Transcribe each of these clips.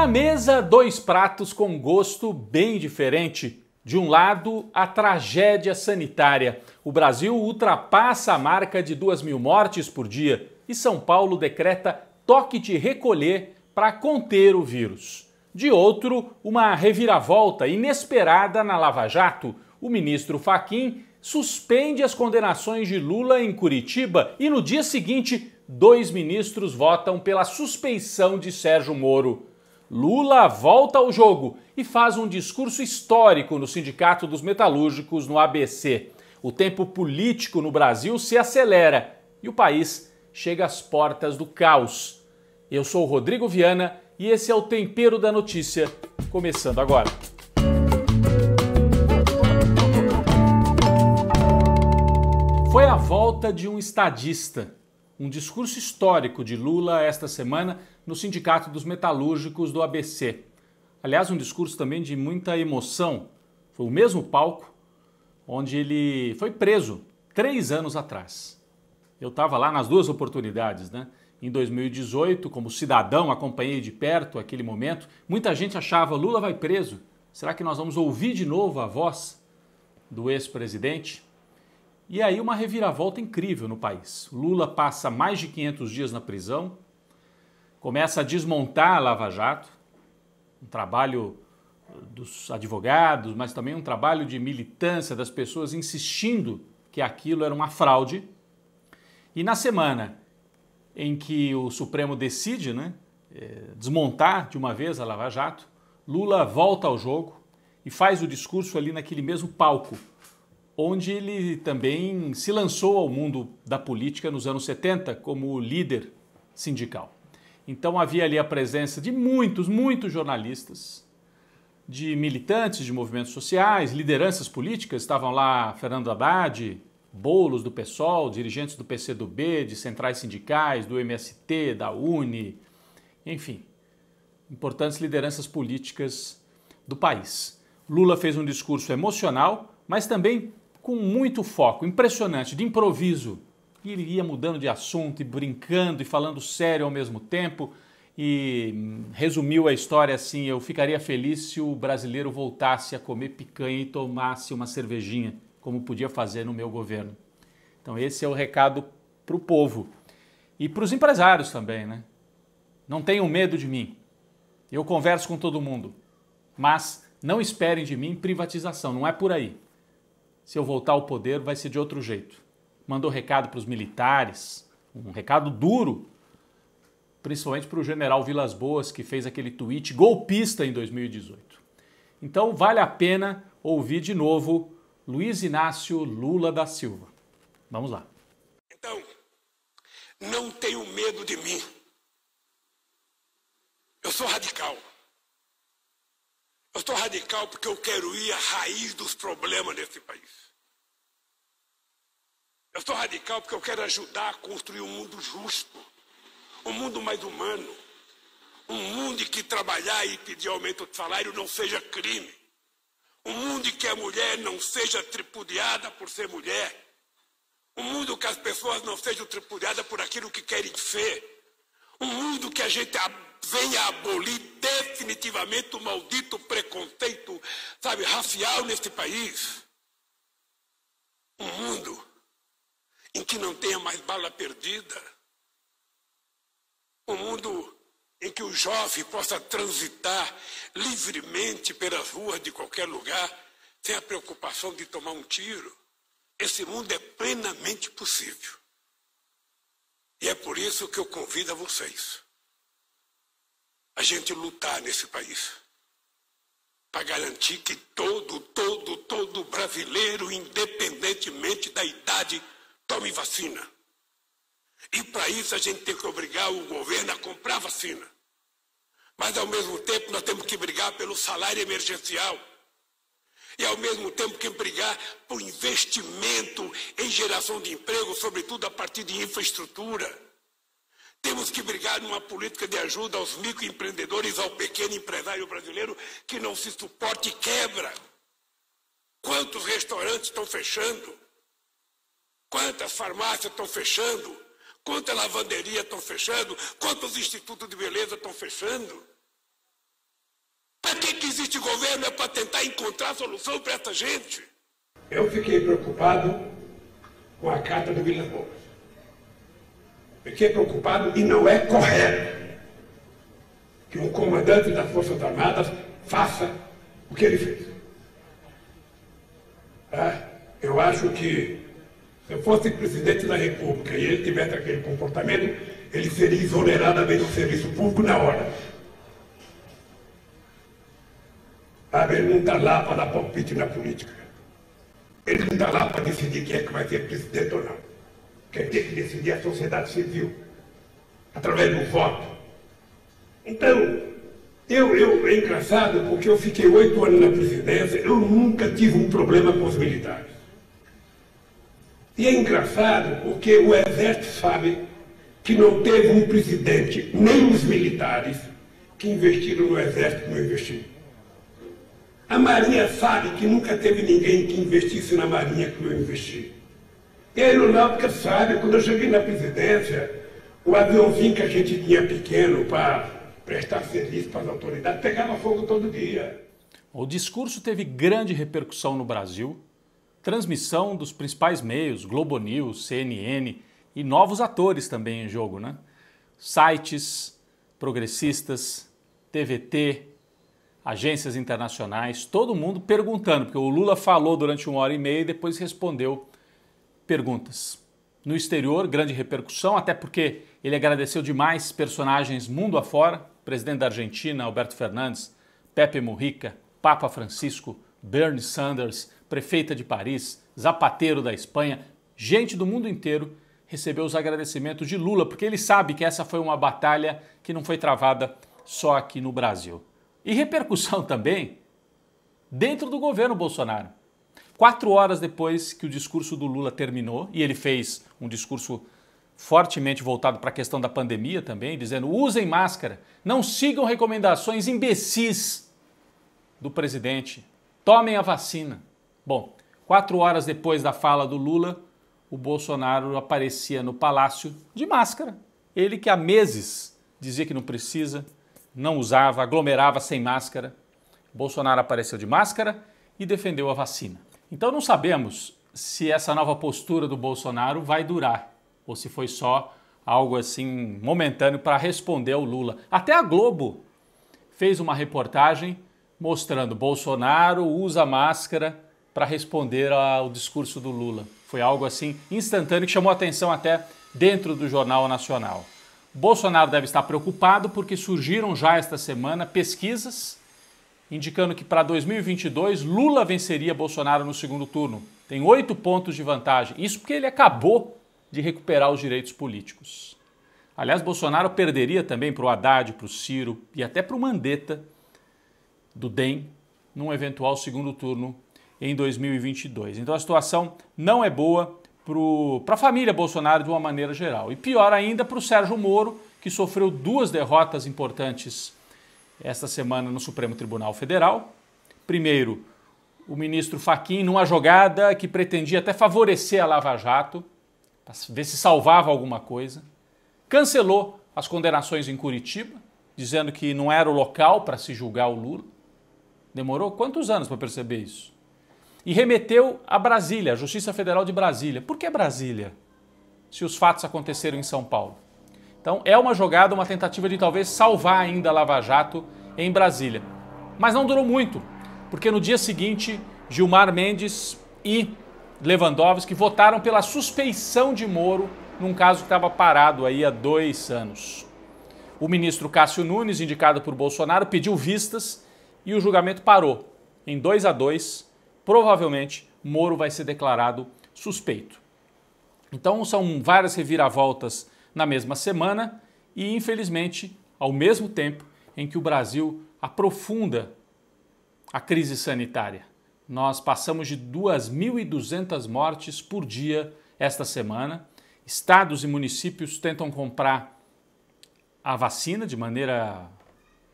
Na mesa, dois pratos com gosto bem diferente. De um lado, a tragédia sanitária. O Brasil ultrapassa a marca de 2.000 mortes por dia e São Paulo decreta toque de recolher para conter o vírus. De outro, uma reviravolta inesperada na Lava Jato. O ministro Fachin suspende as condenações de Lula em Curitiba e no dia seguinte, 2 ministros votam pela suspeição de Sérgio Moro. Lula volta ao jogo e faz um discurso histórico no Sindicato dos Metalúrgicos no ABC. O tempo político no Brasil se acelera e o país chega às portas do caos. Eu sou o Rodrigo Viana e esse é o Tempero da Notícia, começando agora. Foi a volta de um estadista. Um discurso histórico de Lula esta semana no Sindicato dos Metalúrgicos do ABC. Aliás, um discurso também de muita emoção. Foi o mesmo palco onde ele foi preso 3 anos atrás. Eu estava lá nas duas oportunidades, né? Em 2018, como cidadão, acompanhei de perto aquele momento. Muita gente achava, Lula vai preso. Será que nós vamos ouvir de novo a voz do ex-presidente? E aí uma reviravolta incrível no país. Lula passa mais de 500 dias na prisão, começa a desmontar a Lava Jato, um trabalho dos advogados, mas também um trabalho de militância das pessoas insistindo que aquilo era uma fraude. E na semana em que o Supremo decide, desmontar de uma vez a Lava Jato, Lula volta ao jogo e faz o discurso ali naquele mesmo palco, onde ele também se lançou ao mundo da política nos anos 70 como líder sindical. Então havia ali a presença de muitos jornalistas, de militantes de movimentos sociais, lideranças políticas. Estavam lá Fernando Haddad, Boulos do PSOL, dirigentes do PCdoB, de centrais sindicais, do MST, da UNE, enfim, importantes lideranças políticas do país. Lula fez um discurso emocional, mas também com muito foco, impressionante, de improviso. E ele ia mudando de assunto e brincando e falando sério ao mesmo tempo e resumiu a história assim: eu ficaria feliz se o brasileiro voltasse a comer picanha e tomasse uma cervejinha, como podia fazer no meu governo. Então esse é o recado para o povo. E para os empresários também, né? Não tenham medo de mim. Eu converso com todo mundo. Mas não esperem de mim privatização, não é por aí. Se eu voltar ao poder, vai ser de outro jeito. Mandou recado para os militares, um recado duro, principalmente para o general Vilas Boas, que fez aquele tweet golpista em 2018. Então vale a pena ouvir de novo Luiz Inácio Lula da Silva. Vamos lá. Então, não tenham medo de mim. Eu sou radical. Eu sou radical porque eu quero ir à raiz dos problemas desse país. Eu sou radical porque eu quero ajudar a construir um mundo justo, um mundo mais humano, um mundo em que trabalhar e pedir aumento de salário não seja crime, um mundo em que a mulher não seja tripudiada por ser mulher, um mundo em que as pessoas não sejam tripudiadas por aquilo que querem ser, um mundo que a gente venha abolir definitivamente o maldito preconceito, racial neste país. Um mundo em que não tenha mais bala perdida. Um mundo em que o jovem possa transitar livremente pelas ruas de qualquer lugar, sem a preocupação de tomar um tiro. Esse mundo é plenamente possível. E é por isso que eu convido a vocês a gente lutar nesse país para garantir que todo brasileiro, independentemente da idade, tome vacina. E para isso a gente tem que obrigar o governo a comprar vacina. Mas ao mesmo tempo nós temos que brigar pelo salário emergencial. E ao mesmo tempo que brigar por investimento em geração de emprego, sobretudo a partir de infraestrutura. Temos que brigar numa política de ajuda aos microempreendedores, ao pequeno empresário brasileiro que não se suporta e quebra. Quantos restaurantes estão fechando? Quantas farmácias estão fechando? Quantas lavanderias estão fechando? Quantos institutos de beleza estão fechando? existe governo é para tentar encontrar solução para essa gente. Eu fiquei preocupado com a carta do Vilas Boas. Fiquei preocupado e não é correto que um comandante das Forças Armadas faça o que ele fez. Eu acho que se eu fosse presidente da República e ele tivesse aquele comportamento, ele seria exonerado a ver do serviço público na hora. Ele não está lá para dar palpite na política. Ele não está lá para decidir quem é que vai ser presidente ou não. Quem tem que decidir é a sociedade civil, através do voto. Então, é engraçado porque eu fiquei 8 anos na presidência, eu nunca tive um problema com os militares. E é engraçado porque o Exército sabe que não teve um presidente, nem os militares, que investiram no Exército como investiram. A Marinha sabe que nunca teve ninguém que investisse na Marinha como eu investi. E a Aeronáutica sabe, quando eu cheguei na presidência, o aviãozinho que a gente tinha pequeno para prestar serviço para as autoridades pegava fogo todo dia. O discurso teve grande repercussão no Brasil, transmissão dos principais meios, Globo News, CNN e novos atores também em jogo, né? Sites progressistas, TVT, agências internacionais, todo mundo perguntando, porque o Lula falou durante 1h30 e depois respondeu perguntas. No exterior, grande repercussão, até porque ele agradeceu demais personagens mundo afora, presidente da Argentina, Alberto Fernandes, Pepe Mujica, Papa Francisco, Bernie Sanders, prefeita de Paris, Zapatero da Espanha, gente do mundo inteiro recebeu os agradecimentos de Lula, porque ele sabe que essa foi uma batalha que não foi travada só aqui no Brasil. E repercussão também dentro do governo Bolsonaro. 4 horas depois que o discurso do Lula terminou, e ele fez um discurso fortemente voltado para a questão da pandemia também, dizendo: usem máscara, não sigam recomendações imbecis do presidente, tomem a vacina. Bom, 4 horas depois da fala do Lula, o Bolsonaro aparecia no palácio de máscara. Ele que há meses dizia que não precisa, não usava, aglomerava sem máscara. Bolsonaro apareceu de máscara e defendeu a vacina. Então não sabemos se essa nova postura do Bolsonaro vai durar ou se foi só algo assim momentâneo para responder ao Lula. Até a Globo fez uma reportagem mostrando Bolsonaro usa máscara para responder ao discurso do Lula. Foi algo assim instantâneo que chamou a atenção até dentro do Jornal Nacional. Bolsonaro deve estar preocupado porque surgiram já esta semana pesquisas indicando que para 2022 Lula venceria Bolsonaro no segundo turno. Tem 8 pontos de vantagem. Isso porque ele acabou de recuperar os direitos políticos. Aliás, Bolsonaro perderia também para o Haddad, para o Ciro e até para o Mandetta do DEM num eventual segundo turno em 2022. Então a situação não é boa para a família Bolsonaro de uma maneira geral. E pior ainda para o Sérgio Moro, que sofreu 2 derrotas importantes esta semana no Supremo Tribunal Federal. Primeiro, o ministro Fachin, numa jogada que pretendia até favorecer a Lava Jato, para ver se salvava alguma coisa, cancelou as condenações em Curitiba, dizendo que não era o local para se julgar o Lula. Demorou quantos anos para perceber isso? E remeteu a Brasília, a Justiça Federal de Brasília. Por que Brasília, se os fatos aconteceram em São Paulo? Então é uma jogada, uma tentativa de talvez salvar ainda a Lava Jato em Brasília. Mas não durou muito, porque no dia seguinte, Gilmar Mendes e Lewandowski votaram pela suspeição de Moro num caso que estava parado aí há 2 anos. O ministro Cássio Nunes, indicado por Bolsonaro, pediu vistas e o julgamento parou. Em 2-2, provavelmente Moro vai ser declarado suspeito. Então são várias reviravoltas na mesma semana e, infelizmente, ao mesmo tempo em que o Brasil aprofunda a crise sanitária. Nós passamos de 2.200 mortes por dia esta semana. Estados e municípios tentam comprar a vacina de maneira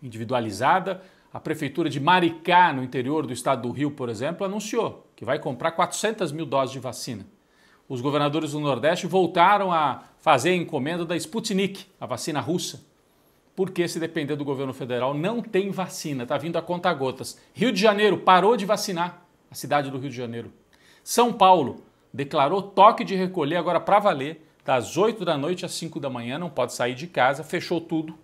individualizada. A prefeitura de Maricá, no interior do estado do Rio, por exemplo, anunciou que vai comprar 400 mil doses de vacina. Os governadores do Nordeste voltaram a fazer a encomenda da Sputnik, a vacina russa, porque se depender do governo federal não tem vacina, está vindo a conta-gotas. Rio de Janeiro parou de vacinar, a cidade do Rio de Janeiro. São Paulo declarou toque de recolher agora para valer, das 8 da noite às 5 da manhã, não pode sair de casa, fechou tudo.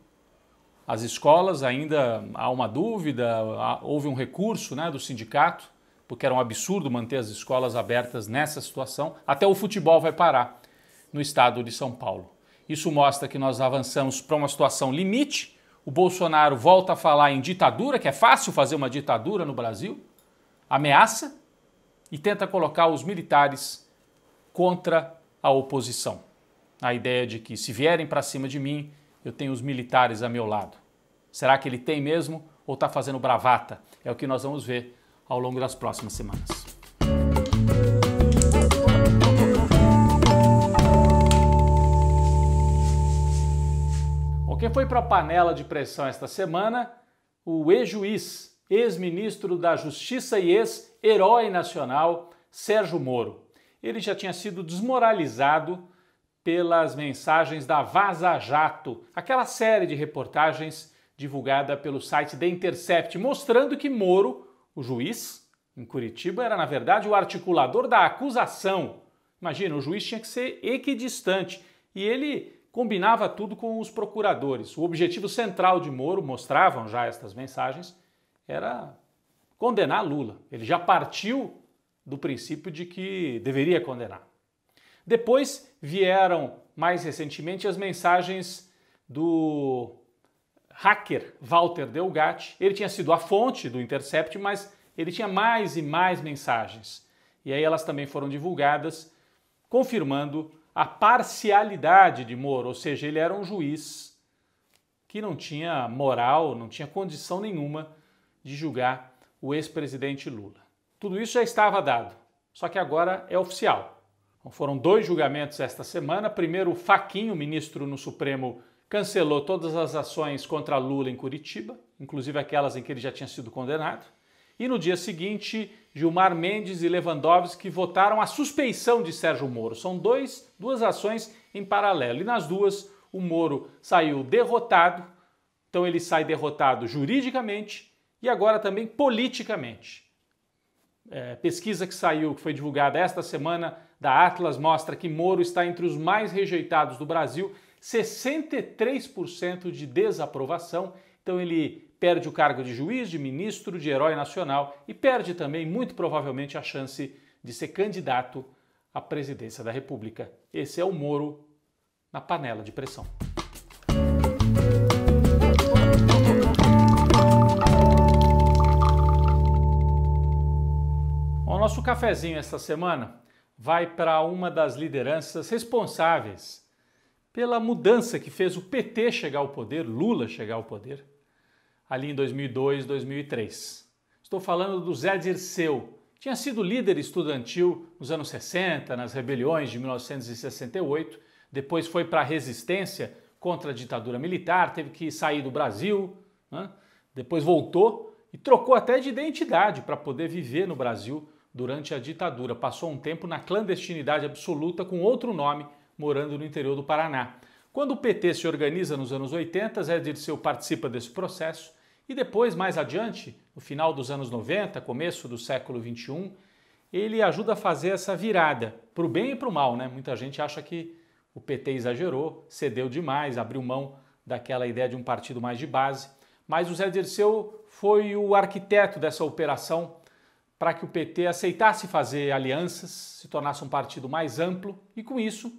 As escolas ainda há uma dúvida, houve um recurso, né, do sindicato, porque era um absurdo manter as escolas abertas nessa situação. Até o futebol vai parar no estado de São Paulo. Isso mostra que nós avançamos para uma situação limite. O Bolsonaro volta a falar em ditadura, que é fácil fazer uma ditadura no Brasil, ameaça e tenta colocar os militares contra a oposição. A ideia de que se vierem para cima de mim, eu tenho os militares a meu lado. Será que ele tem mesmo ou está fazendo bravata? É o que nós vamos ver ao longo das próximas semanas. Bom, quem foi para a panela de pressão esta semana? O ex-juiz, ex-ministro da Justiça e ex-herói nacional, Sérgio Moro. Ele já tinha sido desmoralizado pelas mensagens da Vaza Jato, aquela série de reportagens divulgada pelo site The Intercept, mostrando que Moro, o juiz, em Curitiba, era na verdade o articulador da acusação. Imagina, o juiz tinha que ser equidistante e ele combinava tudo com os procuradores. O objetivo central de Moro, mostravam já estas mensagens, era condenar Lula. Ele já partiu do princípio de que deveria condenar. Depois vieram, mais recentemente, as mensagens do hacker Walter Delgatti. Ele tinha sido a fonte do Intercept, mas ele tinha mais e mais mensagens. E aí elas também foram divulgadas, confirmando a parcialidade de Moro, ou seja, ele era um juiz que não tinha moral, não tinha condição nenhuma de julgar o ex-presidente Lula. Tudo isso já estava dado, só que agora é oficial. Foram 2 julgamentos esta semana. Primeiro, o Fachin, o ministro no Supremo, cancelou todas as ações contra Lula em Curitiba, inclusive aquelas em que ele já tinha sido condenado. E no dia seguinte, Gilmar Mendes e Lewandowski votaram a suspeição de Sérgio Moro. São duas ações em paralelo. E nas duas, o Moro saiu derrotado. Então ele sai derrotado juridicamente e agora também politicamente. Pesquisa que foi divulgada esta semana da Atlas mostra que Moro está entre os mais rejeitados do Brasil, 63% de desaprovação. Então ele perde o cargo de juiz, de ministro, de herói nacional e perde também, muito provavelmente, a chance de ser candidato à presidência da República. Esse é o Moro na panela de pressão. O nosso cafezinho esta semana vai para uma das lideranças responsáveis pela mudança que fez o PT chegar ao poder, Lula chegar ao poder, ali em 2002, 2003. Estou falando do Zé Dirceu. Tinha sido líder estudantil nos anos 60, nas rebeliões de 1968, depois foi para a resistência contra a ditadura militar, teve que sair do Brasil, né? Depois voltou e trocou até de identidade para poder viver no Brasil durante a ditadura. Passou um tempo na clandestinidade absoluta com outro nome, morando no interior do Paraná. Quando o PT se organiza nos anos 80, Zé Dirceu participa desse processo e depois, mais adiante, no final dos anos 90, começo do século XXI, ele ajuda a fazer essa virada, para o bem e para o mal, né? Muita gente acha que o PT exagerou, cedeu demais, abriu mão daquela ideia de um partido mais de base, mas o Zé Dirceu foi o arquiteto dessa operação para que o PT aceitasse fazer alianças, se tornasse um partido mais amplo e, com isso,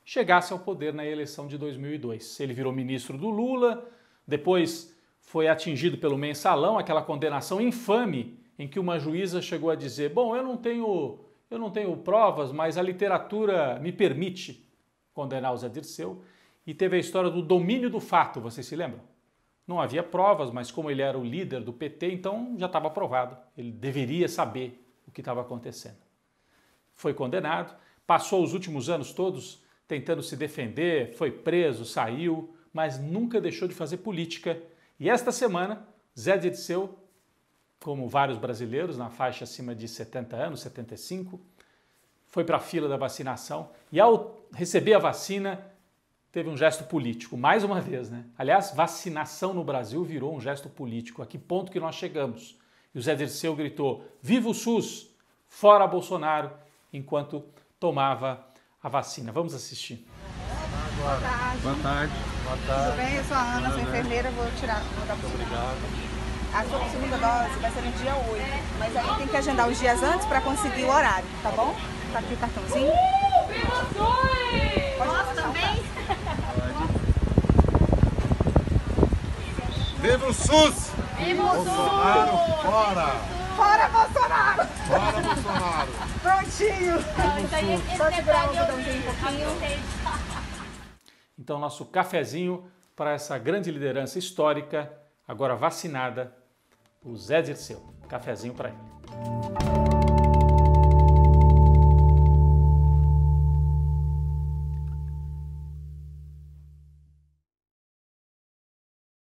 chegasse ao poder na eleição de 2002. Ele virou ministro do Lula, depois foi atingido pelo mensalão, aquela condenação infame em que uma juíza chegou a dizer: bom, eu não tenho provas, mas a literatura me permite condenar o Zé Dirceu. E teve a história do domínio do fato, vocês se lembram? Não havia provas, mas como ele era o líder do PT, então já estava provado. Ele deveria saber o que estava acontecendo. Foi condenado, passou os últimos anos todos tentando se defender, foi preso, saiu, mas nunca deixou de fazer política. E esta semana, Zé Dirceu, como vários brasileiros na faixa acima de 70 anos, 75, foi para a fila da vacinação e ao receber a vacina teve um gesto político, mais uma vez, né? Aliás, vacinação no Brasil virou um gesto político. A que ponto que nós chegamos? E o Zé Dirceu gritou: "Viva o SUS! Fora Bolsonaro!", enquanto tomava a vacina. Vamos assistir. Boa tarde. Boa tarde. Boa tarde. Tudo bem? Eu sou a Ana, sou enfermeira, vou dar para você. Obrigado. A sua segunda dose vai ser no dia 8, mas aí tem que agendar os dias antes para conseguir o horário, tá bom? Tá aqui o cartãozinho. Pode passar também? Viva o SUS! Viva o SUS! Bolsonaro, fora! Fora Bolsonaro! Fora Bolsonaro! Prontinho! Só segurar o botãozinho um pouquinho. Então, nosso cafezinho para essa grande liderança histórica, agora vacinada, o Zé Dirceu. Cafezinho para ele.